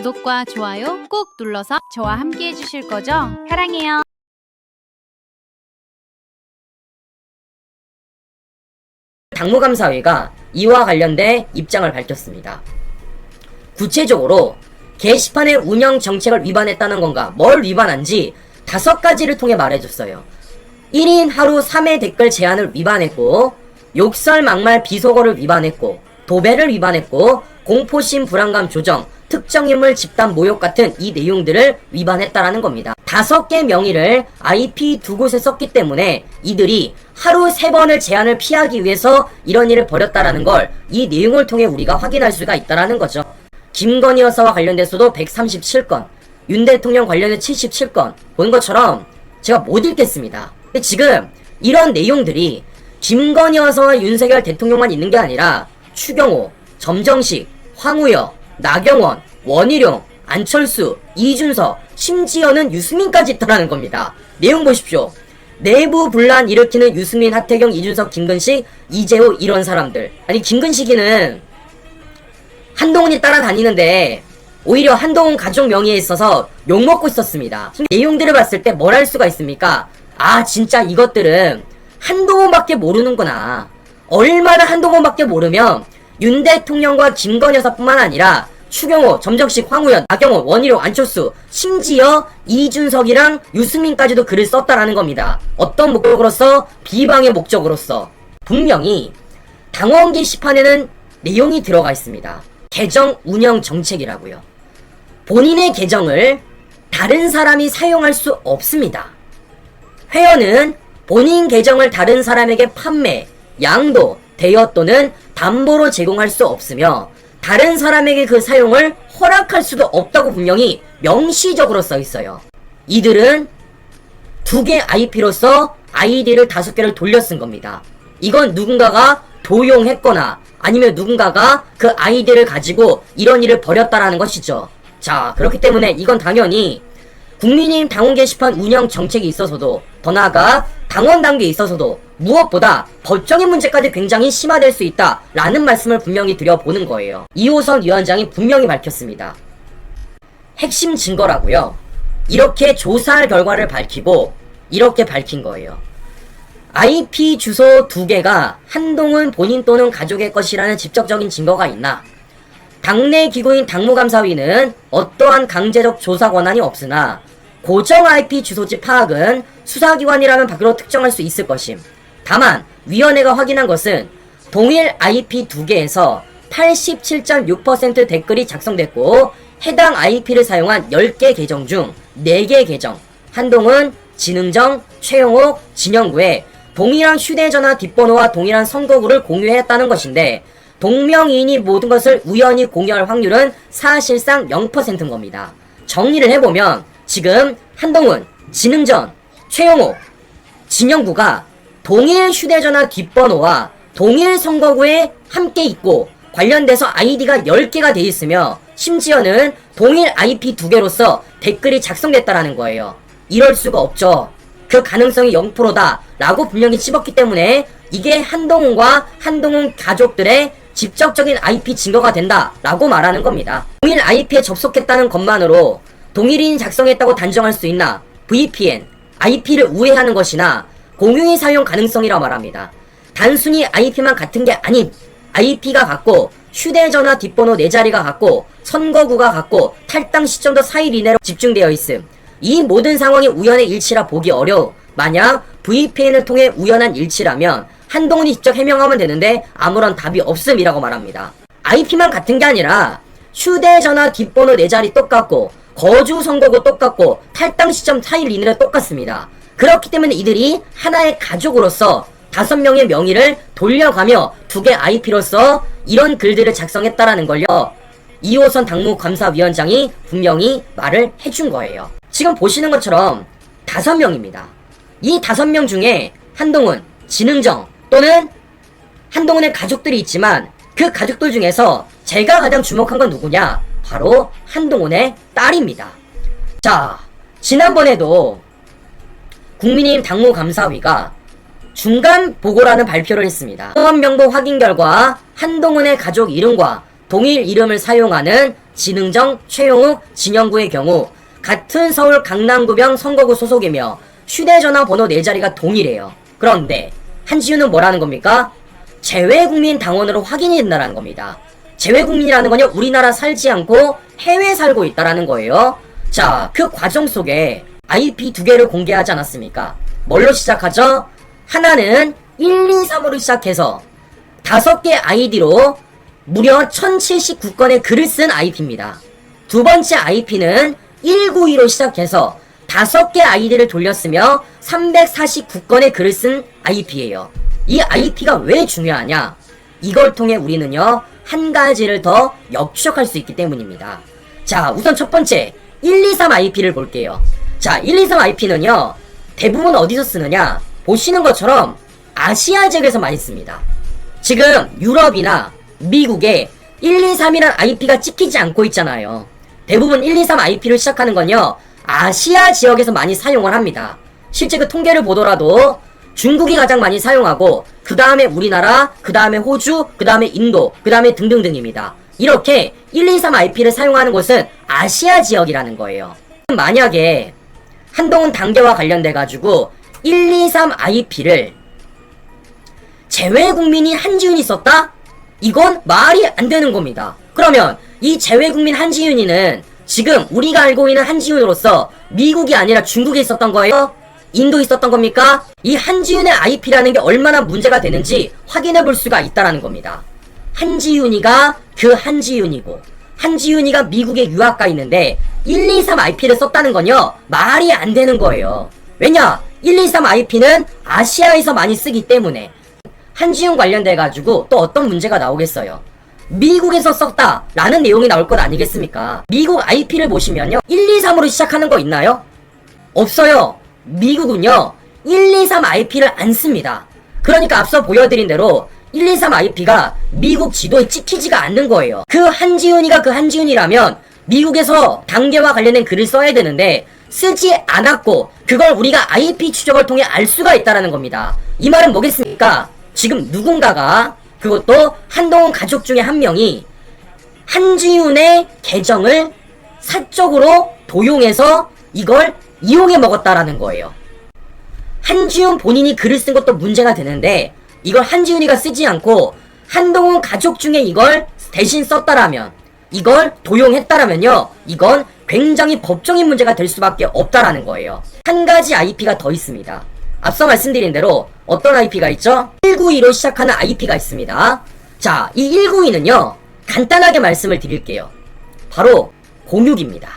구독과 좋아요 꼭 눌러서 저와 함께 해주실 거죠? 사랑해요. 당무감사위가 이와 관련된 입장을 밝혔습니다. 구체적으로 게시판의 운영 정책을 위반했다는 건가, 뭘 위반한지 5가지를 통해 말해줬어요. 1인 하루 3회 댓글 제한을 위반했고, 욕설 막말 비속어를 위반했고, 도배를 위반했고, 공포심 불안감 조정, 특정 인물 집단 모욕 같은 이 내용들을 위반했다라는 겁니다. 5개 명의를 IP 두 곳에 썼기 때문에 이들이 하루 3번을 제한을 피하기 위해서 이런 일을 벌였다라는 걸 이 내용을 통해 우리가 확인할 수가 있다라는 거죠. 김건희 여사와 관련돼서도 137건, 윤 대통령 관련해 77건, 본 것처럼 제가 못 읽겠습니다. 근데 지금 이런 내용들이 김건희 여사와 윤석열 대통령만 있는 게 아니라 추경호, 점정식, 황우여, 나경원, 원희룡, 안철수, 이준석, 심지어는 유승민까지 있다라는 겁니다. 내용 보십시오. 내부 분란 일으키는 유승민, 하태경, 이준석, 김근식, 이재호 이런 사람들. 아니 김근식이는 한동훈이 따라다니는데 오히려 한동훈 가족 명의에 있어서 욕먹고 있었습니다. 내용들을 봤을 때 뭘 할 수가 있습니까? 아 진짜 이것들은 한동훈밖에 모르는구나. 얼마나 한동훈밖에 모르면 윤 대통령과 김건희 여사뿐만 아니라 추경호, 점정식, 황우연, 나경원, 원희룡, 안철수, 심지어 이준석이랑 유승민까지도 글을 썼다라는 겁니다. 어떤 목적으로서? 비방의 목적으로서. 분명히 당원 게시판에는 내용이 들어가 있습니다. 계정 운영 정책이라고요. 본인의 계정을 다른 사람이 사용할 수 없습니다. 회원은 본인 계정을 다른 사람에게 판매, 양도, 대여 또는 담보로 제공할 수 없으며 다른 사람에게 그 사용을 허락할 수도 없다고 분명히 명시적으로 써 있어요. 이들은 2개 IP로서 아이디를 5개를 돌려 쓴 겁니다. 이건 누군가가 도용했거나 아니면 누군가가 그 아이디를 가지고 이런 일을 벌였다라는 것이죠. 자, 그렇기 때문에 이건 당연히 국민의힘 당원 게시판 운영 정책이 있어서도, 더 나아가 당원 단계에 있어서도 무엇보다 법적인 문제까지 굉장히 심화될 수 있다라는 말씀을 분명히 드려보는 거예요. 이호선 위원장이 분명히 밝혔습니다. 핵심 증거라고요. 이렇게 조사 결과를 밝히고 이렇게 밝힌 거예요. IP 주소 2개가 한동훈 본인 또는 가족의 것이라는 직접적인 증거가 있나? 당내 기구인 당무감사위는 어떠한 강제적 조사 권한이 없으나 고정 IP 주소지 파악은 수사기관이라면 밖으로 특정할 수 있을 것임. 다만 위원회가 확인한 것은 동일 IP 2개에서 87.6% 댓글이 작성됐고 해당 IP를 사용한 10개 계정 중 4개 계정, 한동훈, 진흥정, 최영옥, 진영구에 동일한 휴대전화 뒷번호와 동일한 선거구를 공유했다는 것인데 동명이인이 모든 것을 우연히 공유할 확률은 사실상 0%인 겁니다. 정리를 해보면 지금 한동훈, 진흥전, 최영호, 진영구가 동일 휴대전화 뒷번호와 동일 선거구에 함께 있고 관련돼서 아이디가 10개가 돼 있으며 심지어는 동일 IP 2개로서 댓글이 작성됐다라는 거예요. 이럴 수가 없죠. 그 가능성이 0%다 라고 분명히 찝었기 때문에 이게 한동훈과 한동훈 가족들의 직접적인 IP 증거가 된다 라고 말하는 겁니다. 동일 IP에 접속했다는 것만으로 동일인이 작성했다고 단정할 수 있나? VPN, IP를 우회하는 것이나 공유의 사용 가능성이라고 말합니다. 단순히 IP만 같은 게 아닌 IP가 같고 휴대전화 뒷번호 4자리가 같고 선거구가 같고 탈당 시점도 4일 이내로 집중되어 있음. 이 모든 상황이 우연의 일치라 보기 어려워. 만약 VPN을 통해 우연한 일치라면 한동훈이 직접 해명하면 되는데 아무런 답이 없음이라고 말합니다. IP만 같은 게 아니라 휴대전화 뒷번호 4자리 똑같고 거주 선거구 똑같고 탈당 시점 4일 이내로 똑같습니다. 그렇기 때문에 이들이 하나의 가족으로서 5명의 명의를 돌려가며 2개 IP로서 이런 글들을 작성했다라는 걸요. 이호선 당무감사위원장이 분명히 말을 해준 거예요. 지금 보시는 것처럼 5명입니다. 이 5명 중에 한동훈, 진흥정 또는 한동훈의 가족들이 있지만 그 가족들 중에서 제가 가장 주목한 건 누구냐? 바로 한동훈의 딸입니다. 자, 지난번에도 국민의힘 당무감사위가 중간 보고라는 발표를 했습니다. 성원 명부 확인 결과 한동훈의 가족 이름과 동일 이름을 사용하는 진흥정, 최용욱, 진영구의 경우 같은 서울 강남구병 선거구 소속이며 휴대전화 번호 4자리가 동일해요. 그런데 한지훈은 뭐라는 겁니까? 재외국민 당원으로 확인이 된다는 겁니다. 재외국민이라는 건요, 우리나라 살지 않고 해외 살고 있다라는 거예요. 자, 그 과정 속에 IP 2개를 공개하지 않았습니까? 뭘로 시작하죠? 하나는 1, 2, 3으로 시작해서 5개 아이디로 무려 1079건의 글을 쓴 IP입니다. 두 번째 IP는 192로 시작해서 5개 아이디를 돌렸으며 349건의 글을 쓴 IP예요. 이 IP가 왜 중요하냐? 이걸 통해 우리는요, 한 가지를 더 역추적할 수 있기 때문입니다. 자, 우선 첫 번째 123 IP를 볼게요. 자, 123 IP는요, 대부분 어디서 쓰느냐? 보시는 것처럼 아시아 지역에서 많이 씁니다. 지금 유럽이나 미국에 123이란 IP가 찍히지 않고 있잖아요. 대부분 123 IP를 시작하는 건요, 아시아 지역에서 많이 사용을 합니다. 실제 그 통계를 보더라도 중국이 가장 많이 사용하고, 그 다음에 우리나라, 그 다음에 호주, 그 다음에 인도, 그 다음에 등등등입니다. 이렇게 123 IP를 사용하는 곳은 아시아 지역이라는 거예요. 만약에 한동훈 단계와 관련돼가지고 123 IP를 재외국민인 한지훈이 썼다? 이건 말이 안 되는 겁니다. 그러면 이 재외국민 한지훈이는 지금 우리가 알고 있는 한지훈으로서 미국이 아니라 중국에 있었던 거예요? 인도에 있었던 겁니까? 이 한지훈의 IP라는 게 얼마나 문제가 되는지 확인해 볼 수가 있다라는 겁니다. 한지훈이가 그 한지훈이고, 한지훈이가 미국에 유학 가 있는데 123 IP를 썼다는 건요, 말이 안 되는 거예요. 왜냐? 123 IP는 아시아에서 많이 쓰기 때문에. 한지훈 관련돼가지고 또 어떤 문제가 나오겠어요? 미국에서 썼다라는 내용이 나올 것 아니겠습니까? 미국 IP를 보시면요, 123으로 시작하는 거 있나요? 없어요. 미국은요, 123 IP를 안 씁니다. 그러니까 앞서 보여드린 대로 123 IP가 미국 지도에 찍히지가 않는 거예요. 그 한지훈이가 그 한지훈이라면 미국에서 단계와 관련된 글을 써야 되는데 쓰지 않았고, 그걸 우리가 IP 추적을 통해 알 수가 있다는 겁니다. 이 말은 뭐겠습니까? 지금 누군가가, 그것도 한동훈 가족 중에 한 명이 한지훈의 계정을 사적으로 도용해서 이걸 이용해 먹었다라는 거예요. 한지훈 본인이 글을 쓴 것도 문제가 되는데, 이걸 한지훈이가 쓰지 않고 한동훈 가족 중에 이걸 대신 썼다라면, 이걸 도용했다라면요, 이건 굉장히 법적인 문제가 될 수밖에 없다라는 거예요. 한 가지 IP가 더 있습니다. 앞서 말씀드린 대로 어떤 IP가 있죠? 192로 시작하는 IP가 있습니다. 자, 이 192는요, 간단하게 말씀을 드릴게요. 바로 공유기입니다.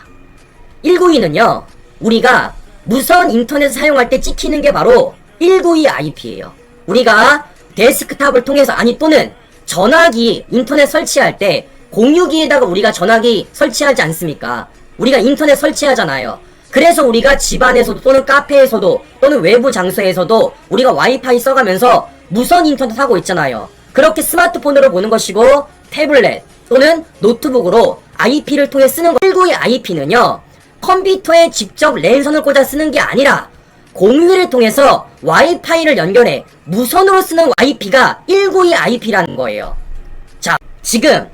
192는요, 우리가 무선 인터넷 사용할 때 찍히는 게 바로 192 IP예요. 우리가 데스크탑을 통해서, 아니 또는 전화기 인터넷 설치할 때 공유기에다가 우리가 전화기 설치하지 않습니까? 우리가 인터넷 설치하잖아요. 그래서 우리가 집안에서도 또는 카페에서도 또는 외부 장소에서도 우리가 와이파이 써가면서 무선 인터넷 하고 있잖아요. 그렇게 스마트폰으로 보는 것이고, 태블릿 또는 노트북으로 IP를 통해 쓰는 거. 192 IP는요, 컴퓨터에 직접 랜선을 꽂아 쓰는 게 아니라 공유기를 통해서 와이파이를 연결해 무선으로 쓰는 IP가 192 IP라는 거예요. 자, 지금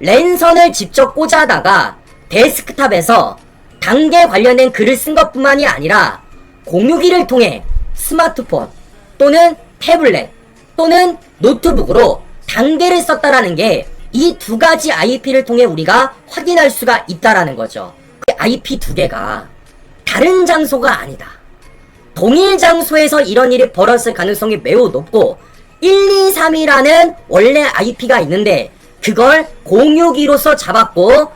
랜선을 직접 꽂아다가 데스크탑에서 단계 관련된 글을 쓴 것뿐만이 아니라 공유기를 통해 스마트폰 또는 태블릿 또는 노트북으로 단계를 썼다라는 게 이 두 가지 IP를 통해 우리가 확인할 수가 있다라는 거죠. IP 2개가 다른 장소가 아니다. 동일 장소에서 이런 일이 벌어질 가능성이 매우 높고, 123이라는 원래 IP가 있는데 그걸 공유기로서 잡았고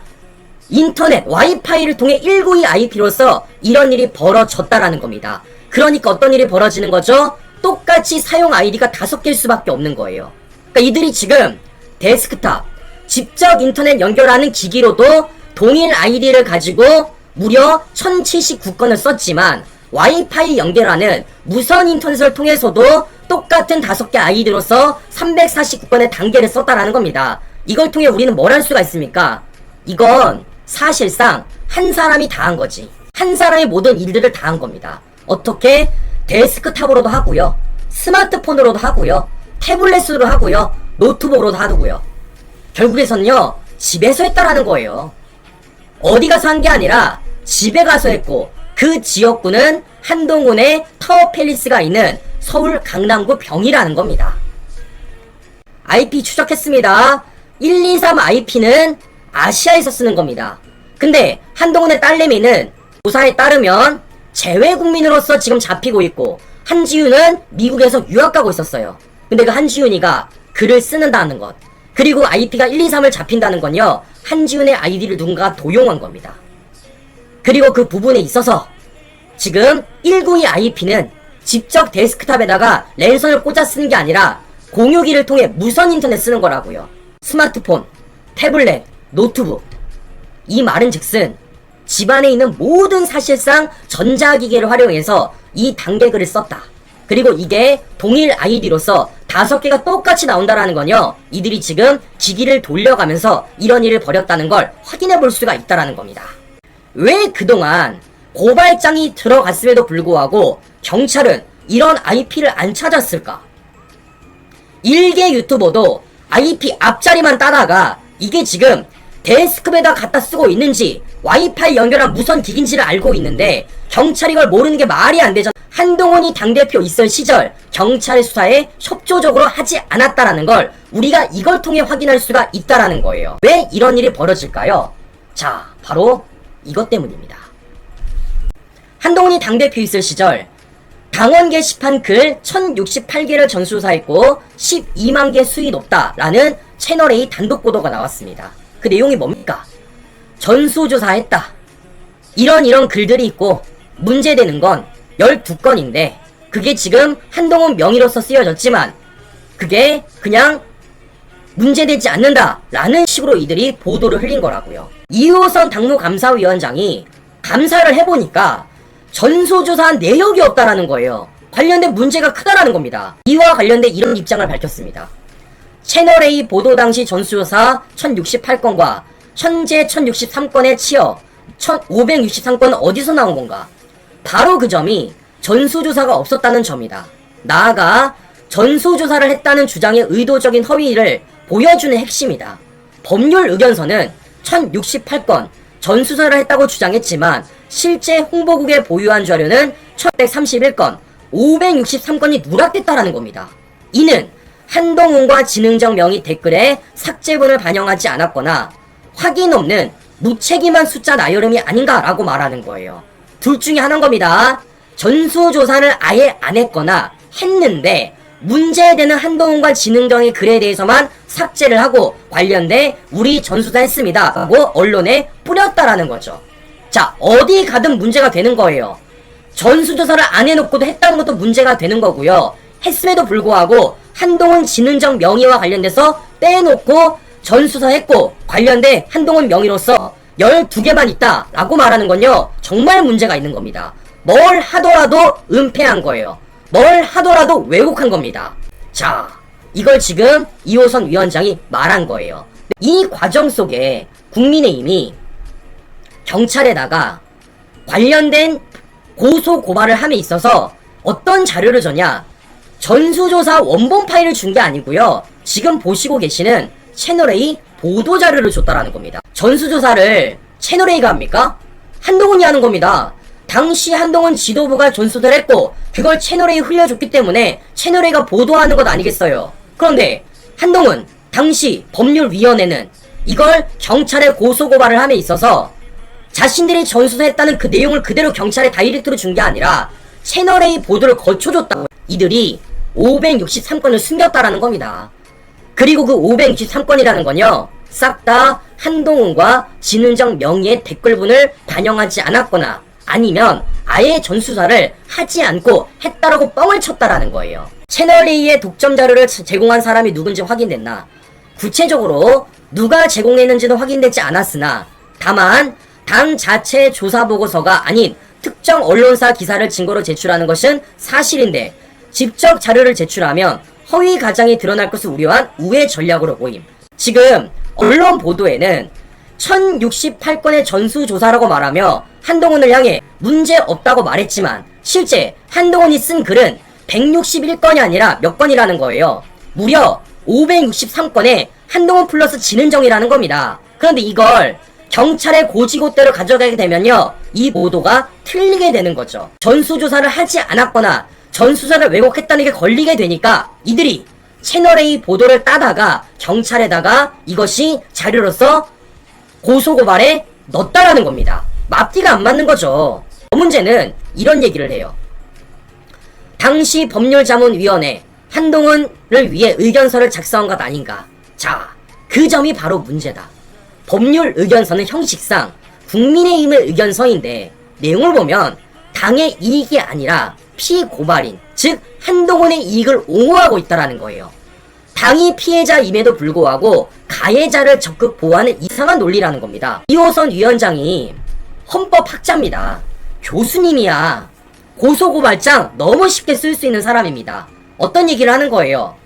인터넷 와이파이를 통해 192 IP로서 이런 일이 벌어졌다라는 겁니다. 그러니까 어떤 일이 벌어지는 거죠? 똑같이 사용 아이디가 5개일 수밖에 없는 거예요. 그러니까 이들이 지금 데스크탑 직접 인터넷 연결하는 기기로도 동일 아이디를 가지고 무려 1079건을 썼지만, 와이파이 연결하는 무선 인터넷을 통해서도 똑같은 5개 아이디로서 349건의 단계를 썼다라는 겁니다. 이걸 통해 우리는 뭘 할 수가 있습니까? 이건 사실상 한 사람이 다 한 거지. 한 사람이 모든 일들을 다 한 겁니다. 어떻게? 데스크탑으로도 하고요, 스마트폰으로도 하고요, 태블릿으로 하고요, 노트북으로도 하고요. 결국에서는요, 집에서 했다라는 거예요. 어디 가서 한 게 아니라 집에 가서 했고, 그 지역구는 한동훈의 타워팰리스가 있는 서울 강남구 병이라는 겁니다. IP 추적했습니다. 123 IP는 아시아에서 쓰는 겁니다. 근데 한동훈의 딸내미는 조사에 따르면 재외국민으로서 지금 잡히고 있고, 한지윤은 미국에서 유학 가고 있었어요. 근데 그 한지윤이가 글을 쓰는다는 것, 그리고 IP가 123을 잡힌다는 건요, 한지윤의 아이디를 누군가가 도용한 겁니다. 그리고 그 부분에 있어서 지금 192 IP는 직접 데스크탑에다가 랜선을 꽂아 쓰는 게 아니라 공유기를 통해 무선 인터넷 쓰는 거라고요. 스마트폰, 태블릿, 노트북, 이 말은 즉슨 집안에 있는 모든 사실상 전자기기를 활용해서 이 단계글을 썼다. 그리고 이게 동일 아이디로서 5개가 똑같이 나온다라는 건요, 이들이 지금 기기를 돌려가면서 이런 일을 벌였다는 걸 확인해 볼 수가 있다라는 겁니다. 왜 그동안 고발장이 들어갔음에도 불구하고 경찰은 이런 IP를 안 찾았을까? 일개 유튜버도 IP 앞자리만 따다가 이게 지금 데스크에다 갖다 쓰고 있는지 와이파이 연결한 무선 기기인지를 알고 있는데 경찰이 이걸 모르는 게 말이 안 되죠. 한동훈이 당대표 있을 시절 경찰의 수사에 협조적으로 하지 않았다라는 걸 우리가 이걸 통해 확인할 수가 있다라는 거예요. 왜 이런 일이 벌어질까요? 자, 바로 이것 때문입니다. 한동훈이 당대표 있을 시절 당원 게시판 글 1068개를 전수조사했고 12만 개 수익이 높다라는 채널A 단독 보도가 나왔습니다. 그 내용이 뭡니까? 전수조사했다. 이런 글들이 있고 문제되는 건 12건인데 그게 지금 한동훈 명의로서 쓰여졌지만 그게 그냥 문제되지 않는다 라는 식으로 이들이 보도를 흘린 거라고요. 이호선 당무감사위원장이 감사를 해보니까 전수조사한 내역이 없다라는 거예요. 관련된 문제가 크다라는 겁니다. 이와 관련된 이런 입장을 밝혔습니다. 채널A 보도 당시 전수조사 1068건과 현재 1063건에 치여 1563건은 어디서 나온 건가? 바로 그 점이 전수조사가 없었다는 점이다. 나아가 전수조사를 했다는 주장의 의도적인 허위를 보여주는 핵심이다. 법률 의견서는 1068건 전수조사를 했다고 주장했지만 실제 홍보국에 보유한 자료는 1131건, 563건이 누락됐다라는 겁니다. 이는 한동훈과 진흥정 명의 댓글에 삭제분을 반영하지 않았거나 확인 없는 무책임한 숫자 나열음이 아닌가라고 말하는 거예요. 둘 중에 하나인 겁니다. 전수조사를 아예 안 했거나 했는데 문제되는 한동훈과 진흥정의 글에 대해서만 삭제를 하고 관련돼 우리 전수조사 했습니다 라고 언론에 뿌렸다라는 거죠. 자, 어디 가든 문제가 되는 거예요. 전수조사를 안 해놓고도 했다는 것도 문제가 되는 거고요. 했음에도 불구하고 한동훈 진흥정 명의와 관련돼서 빼놓고 전수조사했고 관련돼 한동훈 명의로서 12개만 있다 라고 말하는 건요, 정말 문제가 있는 겁니다. 뭘 하더라도 은폐한 거예요. 뭘 하더라도 왜곡한 겁니다. 자, 이걸 지금 이호선 위원장이 말한 거예요. 이 과정 속에 국민의힘이 경찰에다가 관련된 고소 고발을 함에 있어서 어떤 자료를 줬냐, 전수조사 원본 파일을 준 게 아니고요, 지금 보시고 계시는 채널A 보도 자료를 줬다라는 겁니다. 전수조사를 채널A가 합니까? 한동훈이 하는 겁니다. 당시 한동훈 지도부가 전수조사를 했고 그걸 채널A에 흘려줬기 때문에 채널A가 보도하는 것 아니겠어요. 그런데 한동훈 당시 법률위원회는 이걸 경찰에 고소고발을 함에 있어서 자신들이 전수조사했다는 그 내용을 그대로 경찰에 다이렉트로 준 게 아니라 채널A 보도를 거쳐줬다고 이들이 563건을 숨겼다라는 겁니다. 그리고 그 563건이라는 건요, 싹 다 한동훈과 진흥정 명의의 댓글분을 반영하지 않았거나 아니면 아예 전수조사를 하지 않고 했다라고 뻥을 쳤다라는 거예요. 채널A의 독점 자료를 제공한 사람이 누군지 확인됐나? 구체적으로 누가 제공했는지는 확인되지 않았으나 다만 당 자체 조사 보고서가 아닌 특정 언론사 기사를 증거로 제출하는 것은 사실인데 직접 자료를 제출하면 허위 가장이 드러날 것을 우려한 우회 전략으로 보임. 지금 언론 보도에는 1068건의 전수조사라고 말하며 한동훈을 향해 문제 없다고 말했지만 실제 한동훈이 쓴 글은 161건이 아니라 몇 건이라는 거예요. 무려 563건에 한동훈 플러스 진흥정이라는 겁니다. 그런데 이걸 경찰의 고지고대로 가져가게 되면요, 이 보도가 틀리게 되는 거죠. 전수조사를 하지 않았거나 전수조사를 왜곡했다는 게 걸리게 되니까 이들이 채널A 보도를 따다가 경찰에다가 이것이 자료로서 고소고발에 넣었다라는 겁니다. 앞뒤가 안 맞는 거죠. 문제는 이런 얘기를 해요. 당시 법률자문위원회 한동훈을 위해 의견서를 작성한 것 아닌가. 자, 그 점이 바로 문제다. 법률 의견서는 형식상 국민의힘의 의견서인데 내용을 보면 당의 이익이 아니라 피고발인, 즉 한동훈의 이익을 옹호하고 있다는 거예요. 당이 피해자임에도 불구하고 가해자를 적극 보호하는 이상한 논리라는 겁니다. 이호선 위원장이 헌법학자입니다. 교수님이야. 고소고발장 너무 쉽게 쓸 수 있는 사람입니다. 어떤 얘기를 하는 거예요?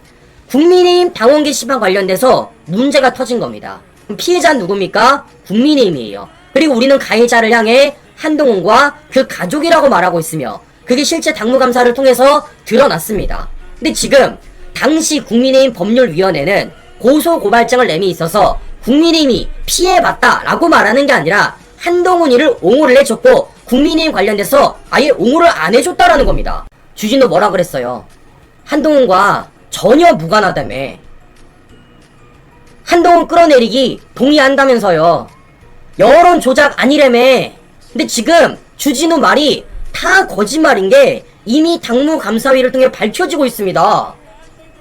국민의힘 당원 게시판 관련돼서 문제가 터진 겁니다. 그럼 피해자는 누굽니까? 국민의힘이에요. 그리고 우리는 가해자를 향해 한동훈과 그 가족이라고 말하고 있으며 그게 실제 당무감사를 통해서 드러났습니다. 근데 지금 당시 국민의힘 법률위원회는 고소고발장을 내미 있어서 국민의힘이 피해봤다라고 말하는 게 아니라 한동훈이를 옹호를 해줬고 국민의힘 관련돼서 아예 옹호를 안 해줬다라는 겁니다. 주진우 뭐라 그랬어요? 한동훈과 전혀 무관하다며. 한동훈 끌어내리기 동의한다면서요. 여론 조작 아니래며. 근데 지금 주진우 말이 다 거짓말인 게 이미 당무감사위를 통해 밝혀지고 있습니다.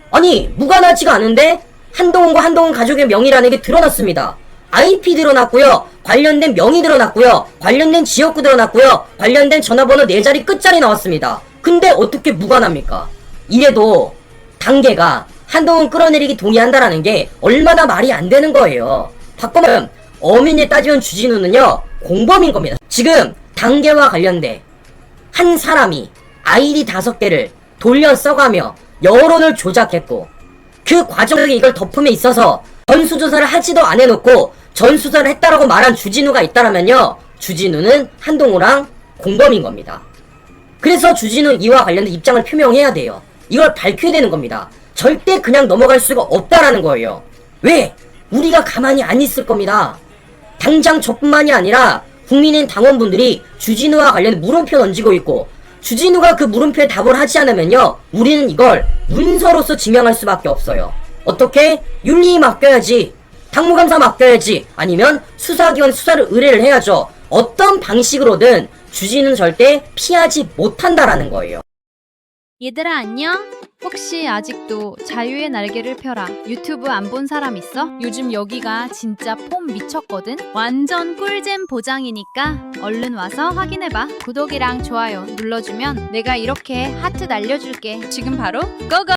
아니, 무관하지가 않은데 한동훈과 한동훈 가족의 명의라는 게 드러났습니다. IP 드러났고요. 관련된 명의 드러났고요. 관련된 지역구 드러났고요. 관련된 전화번호 4자리 끝자리 나왔습니다. 근데 어떻게 무관합니까? 이래도 단계가 한동훈 끌어내리기 동의한다라는 게 얼마나 말이 안 되는 거예요. 바꾸면 엄연히 따지면 주진우는요, 공범인 겁니다. 지금 단계와 관련돼 한 사람이 아이디 5개를 돌려 써가며 여론을 조작했고 그 과정에 이걸 덮음에 있어서 전수조사를 하지도 안 해놓고 전수조사를 했다라고 말한 주진우가 있다라면요, 주진우는 한동훈랑 공범인 겁니다. 그래서 주진우 이와 관련된 입장을 표명해야 돼요. 이걸 밝혀야 되는 겁니다. 절대 그냥 넘어갈 수가 없다라는 거예요. 왜? 우리가 가만히 안 있을 겁니다. 당장 저뿐만이 아니라 국민의힘 당원분들이 주진우와 관련된 물음표 던지고 있고 주진우가 그 물음표에 답을 하지 않으면요, 우리는 이걸 문서로서 증명할 수밖에 없어요. 어떻게? 윤리위 맡겨야지, 당무감사 맡겨야지, 아니면 수사기관 수사를 의뢰를 해야죠. 어떤 방식으로든 주진우는 절대 피하지 못한다라는 거예요. 얘들아 안녕? 혹시 아직도 자유의 날개를 펴라 유튜브 안 본 사람 있어? 요즘 여기가 진짜 폼 미쳤거든? 완전 꿀잼 보장이니까 얼른 와서 확인해봐. 구독이랑 좋아요 눌러주면 내가 이렇게 하트 날려줄게. 지금 바로 고고!